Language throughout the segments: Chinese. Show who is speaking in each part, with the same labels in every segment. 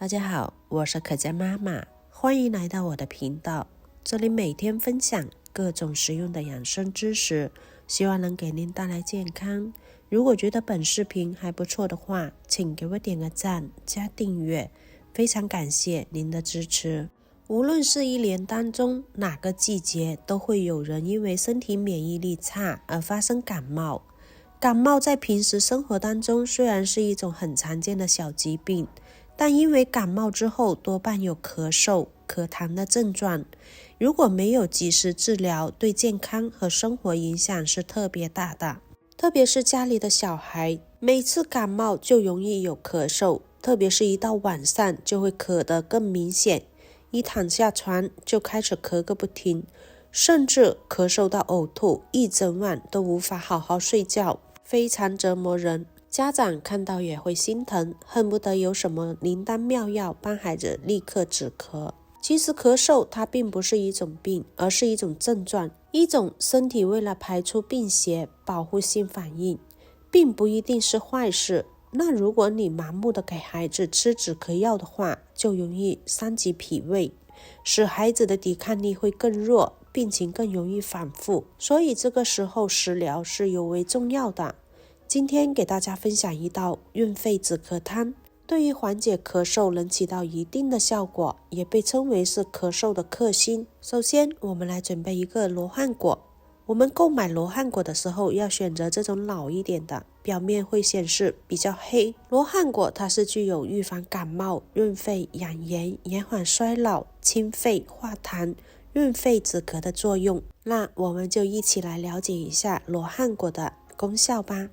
Speaker 1: 大家好，我是可嘉妈妈，欢迎来到我的频道。这里每天分享各种实用的养生知识，希望能给您带来健康。如果觉得本视频还不错的话，请给我点个赞加订阅，非常感谢您的支持。无论是一年当中哪个季节，都会有人因为身体免疫力差而发生感冒。感冒在平时生活当中虽然是一种很常见的小疾病，但因为感冒之后多半有咳嗽、咳痰的症状，如果没有及时治疗，对健康和生活影响是特别大的。特别是家里的小孩，每次感冒就容易有咳嗽，特别是一到晚上就会咳得更明显，一躺下床就开始咳个不停，甚至咳嗽到呕吐，一整晚都无法好好睡觉，非常折磨人。家长看到也会心疼，恨不得有什么灵丹妙药帮孩子立刻止咳。其实咳嗽它并不是一种病，而是一种症状，一种身体为了排出病邪保护性反应，并不一定是坏事。那如果你盲目的给孩子吃止咳药的话，就容易伤及脾胃，使孩子的抵抗力会更弱，病情更容易反复。所以这个时候食疗是尤为重要的。今天给大家分享一道润肺止咳汤，对于缓解咳嗽能起到一定的效果，也被称为是咳嗽的克星。首先我们来准备一个罗汉果，我们购买罗汉果的时候要选择这种老一点的，表面会显示比较黑。罗汉果它是具有预防感冒、润肺养颜、延缓衰老、清肺化痰、润肺止咳的作用。那我们就一起来了解一下罗汉果的功效吧。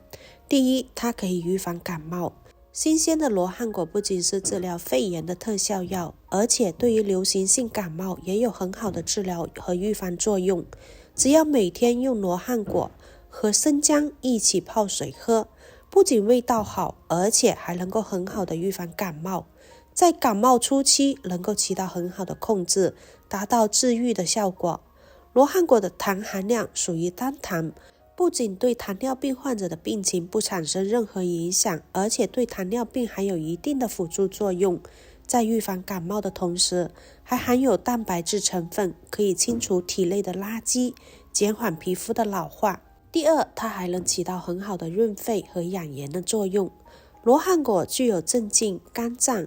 Speaker 1: 第一，它可以预防感冒。新鲜的罗汉果不仅是治疗肺炎的特效药，而且对于流行性感冒也有很好的治疗和预防作用。只要每天用罗汉果和生姜一起泡水喝，不仅味道好，而且还能够很好的预防感冒。在感冒初期能够起到很好的控制，达到治愈的效果。罗汉果的糖含量属于单糖，不仅对糖尿病患者的病情不产生任何影响，而且对糖尿病还有一定的辅助作用。在预防感冒的同时，还含有蛋白质成分，可以清除体内的垃圾，减缓皮肤的老化。第二，它还能起到很好的润肺和养颜的作用。罗汉果具有镇静肝脏、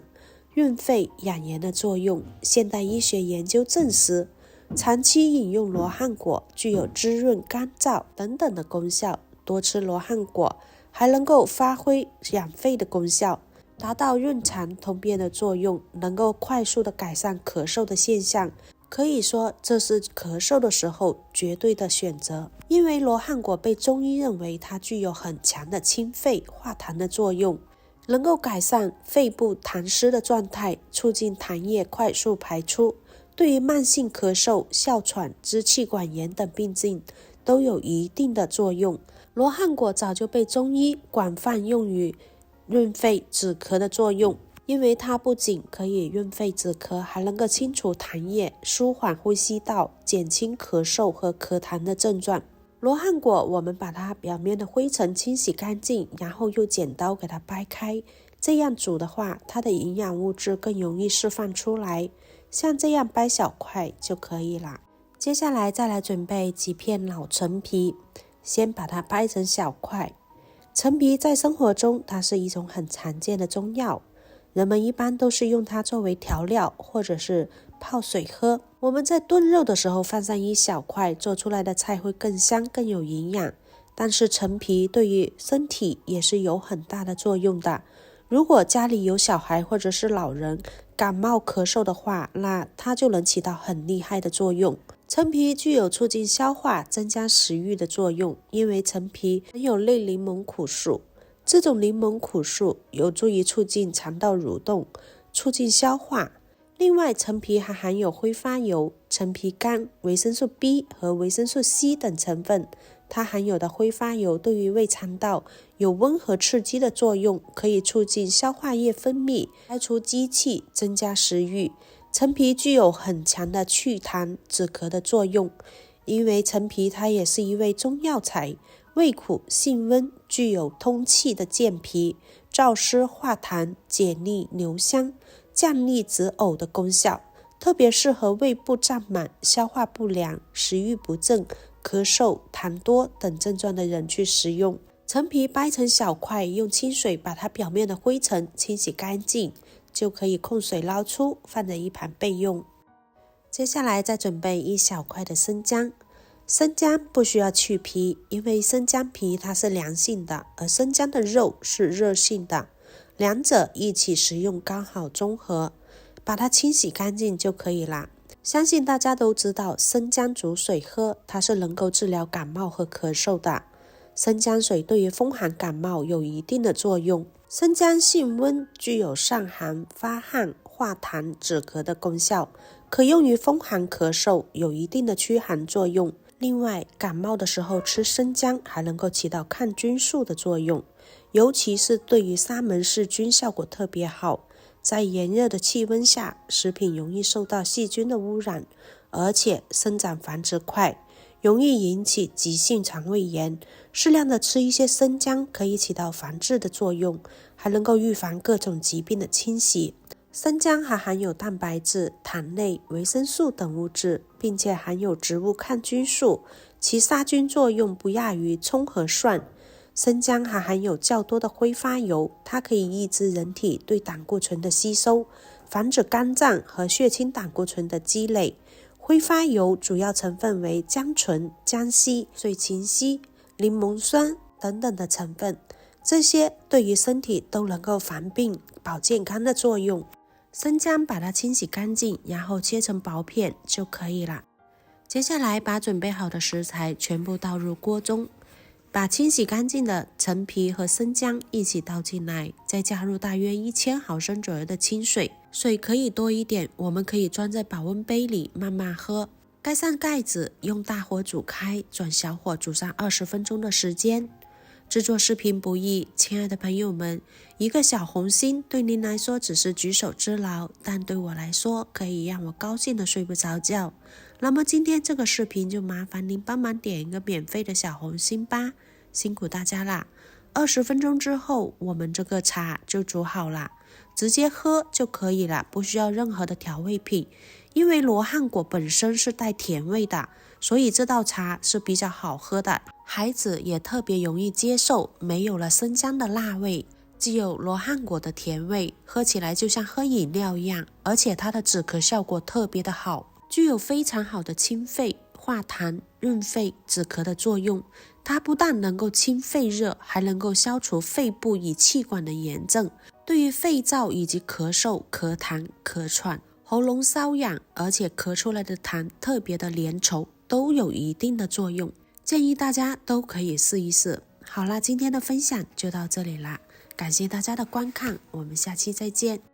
Speaker 1: 润肺养颜的作用。现代医学研究证实，长期饮用罗汉果具有滋润肝脏等等的功效。多吃罗汉果还能够发挥养肺的功效，达到润肠通便的作用，能够快速的改善咳嗽的现象。可以说这是咳嗽的时候绝对的选择，因为罗汉果被中医认为它具有很强的清肺化痰的作用，能够改善肺部痰湿的状态，促进痰液快速排出。对于慢性咳嗽、哮喘、支气管炎等病症都有一定的作用。罗汉果早就被中医广泛用于润肺止咳的作用，因为它不仅可以润肺止咳，还能够清除痰液，舒缓呼吸道，减轻咳嗽和咳痰的症状。罗汉果我们把它表面的灰尘清洗干净，然后用剪刀给它掰开，这样煮的话，它的营养物质更容易释放出来。像这样掰小块就可以了。接下来再来准备几片老陈皮，先把它掰成小块。陈皮在生活中它是一种很常见的中药，人们一般都是用它作为调料，或者是泡水喝。我们在炖肉的时候放上一小块，做出来的菜会更香更有营养。但是陈皮对于身体也是有很大的作用的。如果家里有小孩或者是老人感冒咳嗽的话，那它就能起到很厉害的作用。陈皮具有促进消化、增加食欲的作用，因为陈皮含有类柠檬苦素，这种柠檬苦素有助于促进肠道蠕动，促进消化。另外，陈皮还含有挥发油、陈皮苷、维生素 B 和维生素 C 等成分。它含有的挥发油对于胃肠道有温和刺激的作用，可以促进消化液分泌，排除积气，增加食欲。陈皮具有很强的祛痰止咳的作用，因为陈皮它也是一味中药材，味苦性温，具有通气的健脾、燥湿化痰、解腻留香、降利止呕的功效，特别适合胃部胀满、消化不良、食欲不振、咳嗽、痰多等症状的人去食用。陈皮掰成小块，用清水把它表面的灰尘清洗干净，就可以控水捞出，放在一旁备用。接下来再准备1小块的生姜。生姜不需要去皮，因为生姜皮它是凉性的，而生姜的肉是热性的，两者一起食用刚好中和，把它清洗干净就可以啦。相信大家都知道，生姜煮水喝，它是能够治疗感冒和咳嗽的。生姜水对于风寒感冒有一定的作用。生姜性温，具有散寒、发汗、化痰、止咳的功效，可用于风寒咳嗽，有一定的驱寒作用。另外，感冒的时候吃生姜还能够起到抗菌素的作用，尤其是对于沙门氏菌效果特别好。在炎热的气温下，食品容易受到细菌的污染，而且生长繁殖快，容易引起急性肠胃炎。适量的吃一些生姜可以起到防治的作用，还能够预防各种疾病的侵袭。生姜还含有蛋白质、糖类、维生素等物质，并且含有植物抗菌素，其杀菌作用不亚于葱和蒜。生姜还含有较多的挥发油，它可以抑制人体对胆固醇的吸收，防止肝脏和血清胆固醇的积累。挥发油主要成分为姜醇、姜烯、水芹烯、柠檬酸等等的成分，这些对于身体都能够防病、保健康的作用。生姜把它清洗干净，然后切成薄片就可以了。接下来把准备好的食材全部倒入锅中，把清洗干净的陈皮和生姜一起倒进来，再加入大约1000毫升左右的清水，水可以多一点，我们可以装在保温杯里慢慢喝。盖上盖子，用大火煮开，转小火煮上20分钟的时间。制作视频不易，亲爱的朋友们，一个小红心对您来说只是举手之劳，但对我来说可以让我高兴的睡不着觉。那么今天这个视频就麻烦您帮忙点一个免费的小红心吧，辛苦大家啦。20分钟之后，我们这个茶就煮好了，直接喝就可以了，不需要任何的调味品。因为罗汉果本身是带甜味的，所以这道茶是比较好喝的，孩子也特别容易接受，没有了生姜的辣味，只有罗汉果的甜味，喝起来就像喝饮料一样，而且它的止咳效果特别的好，具有非常好的清肺、化痰、润肺、止咳的作用。它不但能够清肺热，还能够消除肺部与气管的炎症，对于肺燥以及咳嗽、咳痰、咳喘、喉咙瘙痒，而且咳出来的痰特别的粘稠，都有一定的作用，建议大家都可以试一试。好啦，今天的分享就到这里啦，感谢大家的观看，我们下期再见。